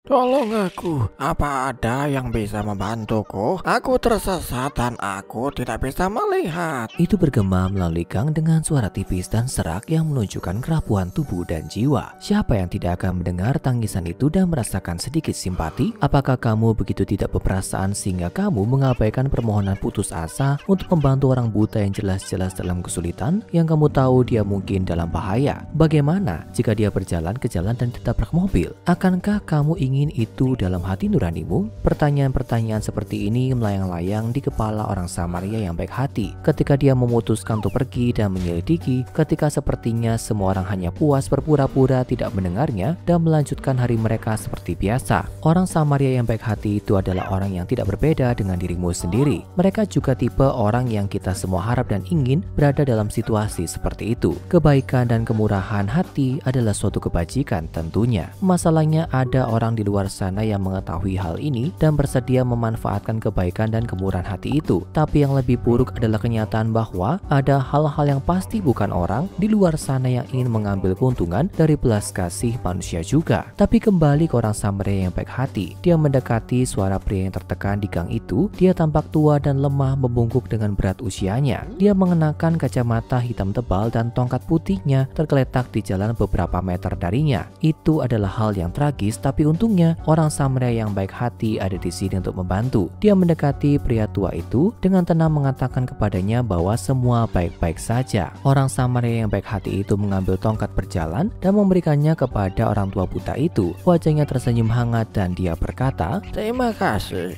Tolong aku, apa ada yang bisa membantuku? Aku tersesat dan aku tidak bisa melihat. Itu bergema melalui gang dengan suara tipis dan serak yang menunjukkan kerapuhan tubuh dan jiwa. Siapa yang tidak akan mendengar tangisan itu dan merasakan sedikit simpati? Apakah kamu begitu tidak berperasaan sehingga kamu mengabaikan permohonan putus asa untuk membantu orang buta yang jelas-jelas dalam kesulitan, yang kamu tahu dia mungkin dalam bahaya? Bagaimana jika dia berjalan ke jalan dan ditabrak mobil? Akankah kamu ingin itu dalam hati nuranimu? Pertanyaan-pertanyaan seperti ini melayang-layang di kepala orang Samaria yang baik hati ketika dia memutuskan untuk pergi dan menyelidiki, ketika sepertinya semua orang hanya puas berpura-pura tidak mendengarnya dan melanjutkan hari mereka seperti biasa. Orang Samaria yang baik hati itu adalah orang yang tidak berbeda dengan dirimu sendiri. Mereka juga tipe orang yang kita semua harap dan ingin berada dalam situasi seperti itu. Kebaikan dan kemurahan hati adalah suatu kebajikan tentunya. Masalahnya ada orang di luar sana yang mengetahui hal ini dan bersedia memanfaatkan kebaikan dan kemurahan hati itu. Tapi yang lebih buruk adalah kenyataan bahwa ada hal-hal yang pasti bukan orang di luar sana yang ingin mengambil keuntungan dari belas kasih manusia juga. Tapi kembali ke orang Samaria yang baik hati, dia mendekati suara pria yang tertekan di gang itu. Dia tampak tua dan lemah membungkuk dengan berat usianya. Dia mengenakan kacamata hitam tebal dan tongkat putihnya tergeletak di jalan beberapa meter darinya. Itu adalah hal yang tragis, tapi untungnya orang Samaria yang baik hati ada di sini untuk membantu. Dia mendekati pria tua itu dengan tenang mengatakan kepadanya bahwa semua baik-baik saja. Orang Samaria yang baik hati itu mengambil tongkat berjalan dan memberikannya kepada orang tua buta itu. Wajahnya tersenyum hangat dan dia berkata, Terima kasih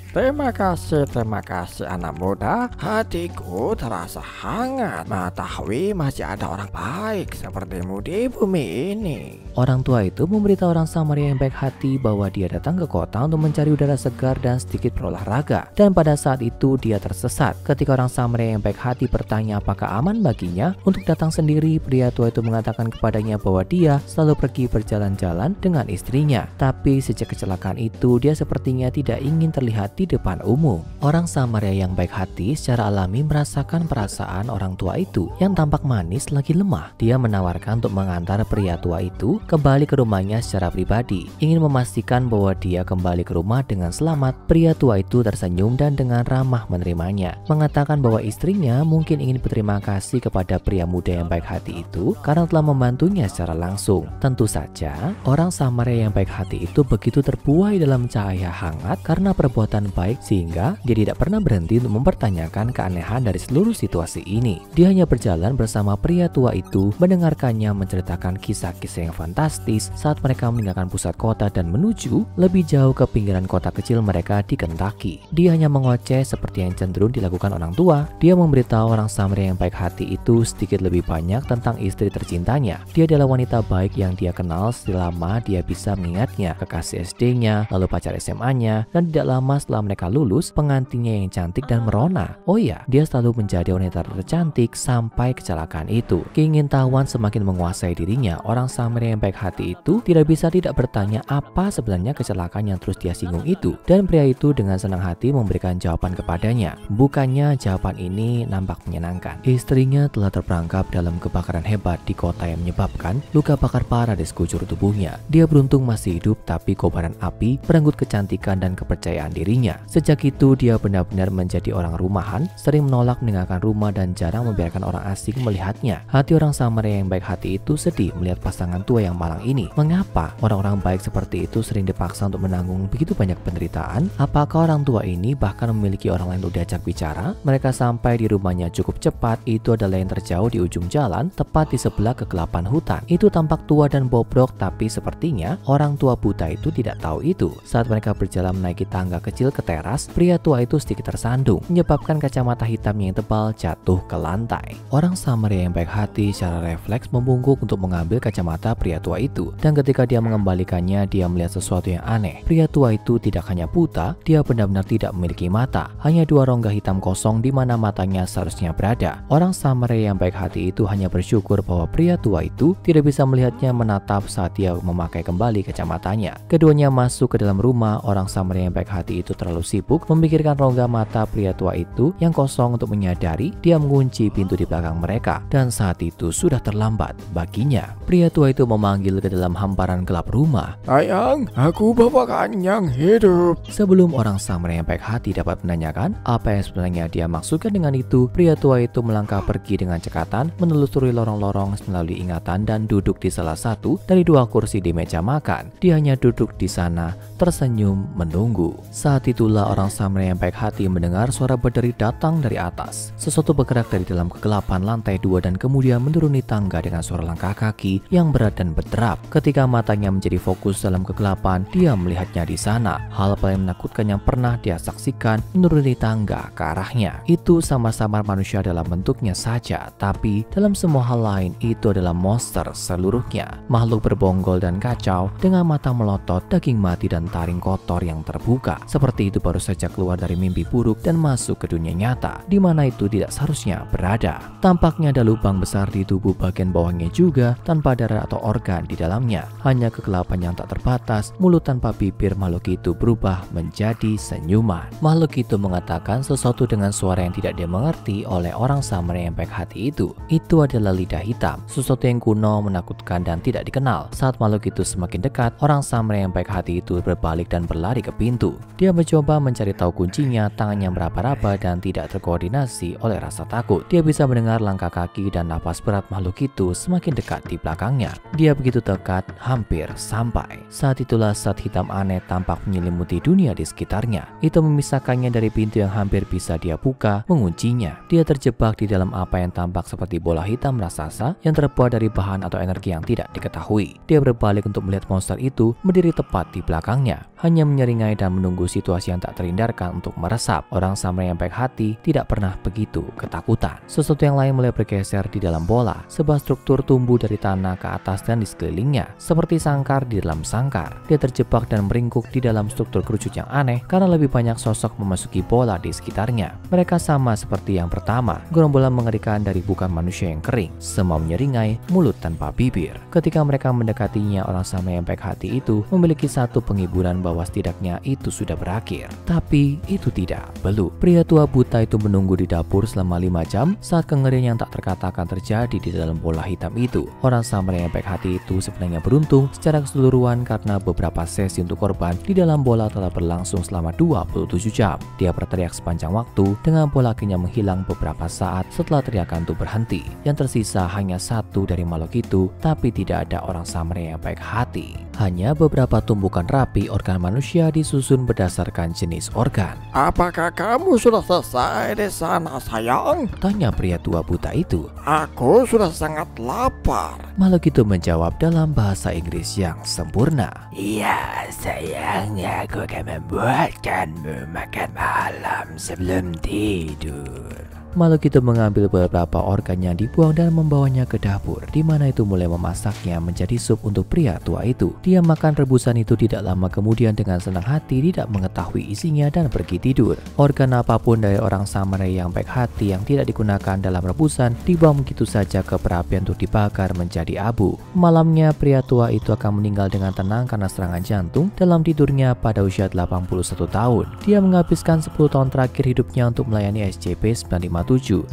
anak muda. Hatiku terasa hangat mengetahui masih ada orang baik sepertimu di bumi ini. Orang tua itu memberitahu orang Samaria yang baik hati bahwa dia datang ke kota untuk mencari udara segar dan sedikit berolahraga. Dan pada saat itu dia tersesat. Ketika orang Samaria yang baik hati bertanya apakah aman baginya untuk datang sendiri, pria tua itu mengatakan kepadanya bahwa dia selalu pergi berjalan-jalan dengan istrinya. Tapi sejak kecelakaan itu dia sepertinya tidak ingin terlihat di depan umum. Orang Samaria yang baik hati secara alami merasakan perasaan orang tua itu yang tampak manis lagi lemah. Dia menawarkan untuk mengantar pria tua itu kembali ke rumahnya secara pribadi, ingin memastikan bahwa dia kembali ke rumah dengan selamat. Pria tua itu tersenyum dan dengan ramah menerimanya, mengatakan bahwa istrinya mungkin ingin berterima kasih kepada pria muda yang baik hati itu karena telah membantunya secara langsung. Tentu saja, orang Samaria yang baik hati itu begitu terbuai dalam cahaya hangat karena perbuatan baik sehingga dia tidak pernah berhenti untuk mempertanyakan keanehan dari seluruh situasi ini. Dia hanya berjalan bersama pria tua itu, mendengarkannya menceritakan kisah-kisah yang fantastis saat mereka meninggalkan pusat kota dan menuju lebih jauh ke pinggiran kota kecil mereka di Kentucky. Dia hanya mengoceh seperti yang cenderung dilakukan orang tua. Dia memberitahu orang Samaria yang baik hati itu sedikit lebih banyak tentang istri tercintanya. Dia adalah wanita baik yang dia kenal selama dia bisa mengingatnya, kekasih SD-nya, lalu pacar SMA-nya, dan tidak lama setelah mereka lulus, pengantinnya yang cantik dan merona. Oh ya, dia selalu menjadi wanita tercantik sampai kecelakaan itu. Keingintahuan semakin menguasai dirinya. Orang Samaria yang baik hati itu tidak bisa tidak bertanya apa sebenarnya kecelakaan yang terus dia singgung itu, dan pria itu dengan senang hati memberikan jawaban kepadanya. Bukannya jawaban ini nampak menyenangkan. Istrinya telah terperangkap dalam kebakaran hebat di kota yang menyebabkan luka bakar parah di sekujur tubuhnya. Dia beruntung masih hidup, tapi kobaran api merenggut kecantikan dan kepercayaan dirinya. Sejak itu dia benar-benar menjadi orang rumahan, sering menolak meninggalkan rumah dan jarang membiarkan orang asing melihatnya. Hati orang Samaria yang baik hati itu sedih melihat pasangan tua yang malang ini. Mengapa orang-orang baik seperti itu sering dipaksa untuk menanggung begitu banyak penderitaan? Apakah orang tua ini bahkan memiliki orang lain untuk diajak bicara? Mereka sampai di rumahnya cukup cepat. Itu adalah yang terjauh di ujung jalan, tepat di sebelah kegelapan hutan. Itu tampak tua dan bobrok, tapi sepertinya orang tua buta itu tidak tahu itu. Saat mereka berjalan menaiki tangga kecil ke teras, pria tua itu sedikit tersandung, menyebabkan kacamata hitamnya yang tebal jatuh ke lantai. Orang Samaria yang baik hati secara refleks membungkuk untuk mengambil kacamata pria tua itu, dan ketika dia mengembalikannya, dia melihat sesuatu yang aneh. Pria tua itu tidak hanya buta, dia benar-benar tidak memiliki mata. Hanya dua rongga hitam kosong di mana matanya seharusnya berada. Orang Samaria yang baik hati itu hanya bersyukur bahwa pria tua itu tidak bisa melihatnya menatap saat dia memakai kembali kacamatanya. Keduanya masuk ke dalam rumah. Orang Samaria yang baik hati itu terlalu sibuk memikirkan rongga mata pria tua itu yang kosong untuk menyadari dia mengunci pintu di belakang mereka, dan saat itu sudah terlambat baginya. Pria tua itu memanggil ke dalam hamparan gelap rumah. Sayang, Aku bawakan yang hidup. Sebelum orang samurai yang baik hati dapat menanyakan apa yang sebenarnya dia maksudkan dengan itu, pria tua itu melangkah pergi dengan cekatan, menelusuri lorong-lorong melalui ingatan dan duduk di salah satu dari dua kursi di meja makan. Dia hanya duduk di sana, tersenyum menunggu. Saat itulah orang samurai yang baik hati mendengar suara berderi datang dari atas. Sesuatu bergerak dari dalam kegelapan lantai 2 dan kemudian menuruni tangga dengan suara langkah kaki yang berat dan berderap. Ketika matanya menjadi fokus dalam kegelapan, dia melihatnya di sana. Hal paling menakutkan yang pernah dia saksikan menuruni tangga ke arahnya. Itu sama-sama manusia dalam bentuknya saja, tapi dalam semua hal lain itu adalah monster seluruhnya. Makhluk berbonggol dan kacau dengan mata melotot, daging mati dan taring kotor yang terbuka. Seperti itu baru saja keluar dari mimpi buruk dan masuk ke dunia nyata, di mana itu tidak seharusnya berada. Tampaknya ada lubang besar di tubuh bagian bawahnya juga, tanpa darah atau organ di dalamnya. Hanya kegelapan yang tak terbatas, mulut tanpa bibir makhluk itu berubah menjadi senyuman. Makhluk itu mengatakan sesuatu dengan suara yang tidak dimengerti oleh orang samurai yang baik hati itu. Itu adalah lidah hitam, sesuatu yang kuno, menakutkan dan tidak dikenal. Saat makhluk itu semakin dekat, orang samurai yang baik hati itu berbalik dan berlari ke pintu. Dia mencoba mencari tahu kuncinya, tangannya meraba-raba dan tidak terkoordinasi oleh rasa takut. Dia bisa mendengar langkah kaki dan napas berat makhluk itu semakin dekat di belakangnya. Dia begitu dekat, hampir sampai. Saat itulah zat hitam aneh tampak menyelimuti dunia di sekitarnya. Itu memisahkannya dari pintu yang hampir bisa dia buka, menguncinya. Dia terjebak di dalam apa yang tampak seperti bola hitam raksasa yang terbuat dari bahan atau energi yang tidak diketahui. Dia berbalik untuk melihat monster itu berdiri tepat di belakangnya, hanya menyeringai dan menunggu situasi yang tak terhindarkan untuk meresap. Orang samurai yang baik hati tidak pernah begitu ketakutan. Sesuatu yang lain mulai bergeser di dalam bola. Sebuah struktur tumbuh dari tanah ke atas dan di sekelilingnya, seperti sangkar di dalam sangkar. Dia terjebak dan meringkuk di dalam struktur kerucut yang aneh karena lebih banyak sosok memasuki bola di sekitarnya. Mereka sama seperti yang pertama, gerombolan mengerikan dari bukan manusia yang kering, semua menyeringai, mulut tanpa bibir. Ketika mereka mendekatinya, orang samurai yang baik hati itu memiliki satu penghiburan bahwa setidaknya itu sudah berakhir. Tapi itu tidak, belum. Pria tua buta itu menunggu di dapur selama 5 jam saat kengerian yang tak terkatakan terjadi di dalam bola hitam itu. Orang samurai yang baik hati itu sebenarnya beruntung secara keseluruhan karena beberapa sesi untuk korban di dalam bola telah berlangsung selama 27 jam. Dia berteriak sepanjang waktu dengan bola akhirnya menghilang beberapa saat setelah teriakan itu berhenti. Yang tersisa hanya satu dari makhluk itu, tapi tidak ada orang samurai yang baik hati. Hanya beberapa tumpukan rapi organ manusia disusun berdasarkan jenis organ. Apakah kamu sudah selesai di sana, sayang? Tanya pria tua buta itu. Aku sudah sangat lapar. Makhluk itu menjawab dalam bahasa Inggris yang sempurna. Iya, sayangnya aku akan membuatkanmu makan malam sebelum tidur. Makhluk itu mengambil beberapa organ yang dibuang dan membawanya ke dapur, di mana itu mulai memasaknya menjadi sup untuk pria tua itu. Dia makan rebusan itu tidak lama kemudian dengan senang hati, tidak mengetahui isinya dan pergi tidur. Organ apapun dari orang samurai yang baik hati yang tidak digunakan dalam rebusan dibuang begitu saja ke perapian untuk dibakar menjadi abu. Malamnya pria tua itu akan meninggal dengan tenang karena serangan jantung dalam tidurnya pada usia 81 tahun. Dia menghabiskan 10 tahun terakhir hidupnya untuk melayani SCP-957.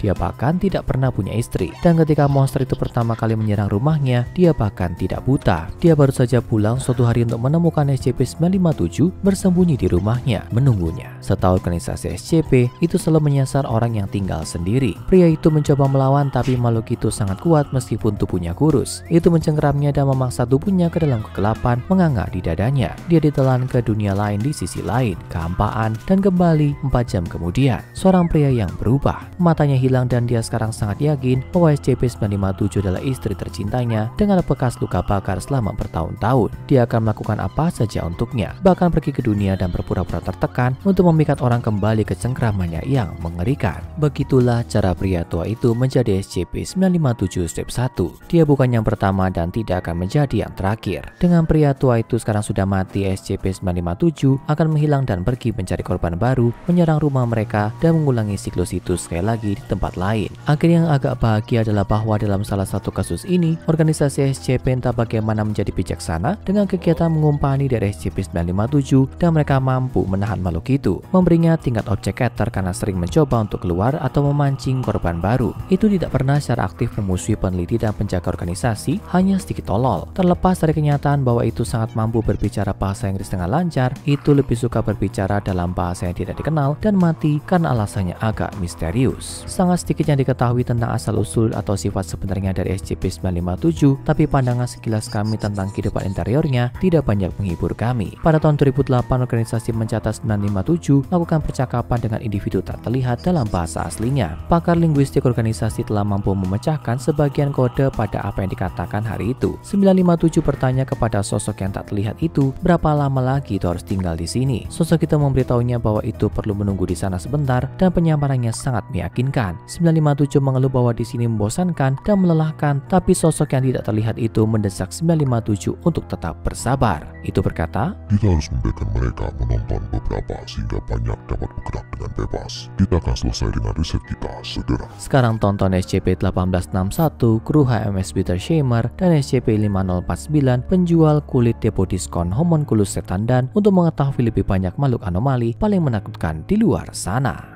Dia bahkan tidak pernah punya istri. Dan ketika monster itu pertama kali menyerang rumahnya, dia bahkan tidak buta. Dia baru saja pulang suatu hari untuk menemukan SCP-957 bersembunyi di rumahnya, menunggunya. Setahu organisasi SCP, itu selalu menyasar orang yang tinggal sendiri. Pria itu mencoba melawan, tapi makhluk itu sangat kuat meskipun tubuhnya kurus. Itu mencengkeramnya dan memaksa tubuhnya ke dalam kegelapan, menganga di dadanya. Dia ditelan ke dunia lain di sisi lain, kehampaan, dan kembali 4 jam kemudian. Seorang pria yang berubah. Matanya hilang dan dia sekarang sangat yakin bahwa SCP-957 adalah istri tercintanya dengan bekas luka bakar selama bertahun-tahun. Dia akan melakukan apa saja untuknya, bahkan pergi ke dunia dan berpura-pura tertekan untuk memikat orang kembali ke cengkramannya yang mengerikan. Begitulah cara pria tua itu menjadi SCP-957 Step 1. Dia bukan yang pertama dan tidak akan menjadi yang terakhir. Dengan pria tua itu sekarang sudah mati, SCP-957 akan menghilang dan pergi mencari korban baru, menyerang rumah mereka dan mengulangi siklus itu sekali lagi di tempat lain. Akhirnya yang agak bahagia adalah bahwa dalam salah satu kasus ini, organisasi SCP entah bagaimana menjadi bijaksana dengan kegiatan mengumpani dari SCP-957 dan mereka mampu menahan makhluk itu, memberinya tingkat objekator karena sering mencoba untuk keluar atau memancing korban baru. Itu tidak pernah secara aktif memusuhi peneliti dan penjaga organisasi, hanya sedikit tolol. Terlepas dari kenyataan bahwa itu sangat mampu berbicara bahasa Inggris dengan lancar, itu lebih suka berbicara dalam bahasa yang tidak dikenal dan mati karena alasannya agak misterius. Sangat sedikit yang diketahui tentang asal-usul atau sifat sebenarnya dari SCP-957, tapi pandangan sekilas kami tentang kehidupan interiornya tidak banyak menghibur kami. Pada tahun 2008, organisasi mencatat 957 melakukan percakapan dengan individu tak terlihat dalam bahasa aslinya. Pakar linguistik organisasi telah mampu memecahkan sebagian kode pada apa yang dikatakan hari itu. 957 bertanya kepada sosok yang tak terlihat itu, berapa lama lagi itu harus tinggal di sini. Sosok itu memberitahunya bahwa itu perlu menunggu di sana sebentar dan penyamarannya sangat meyakinkan. 957 mengeluh bahwa di sini membosankan dan melelahkan, tapi sosok yang tidak terlihat itu mendesak 957 untuk tetap bersabar. Itu berkata, "Kita harus membiarkan mereka menonton beberapa sehingga banyak dapat bergerak dengan bebas. Kita akan selesai dengan riset kita segera." Sekarang tonton SCP-1861, kru HMS Peter Shamer, dan SCP-5049, penjual kulit depo diskon Homunculus setandan untuk mengetahui lebih banyak makhluk anomali paling menakutkan di luar sana.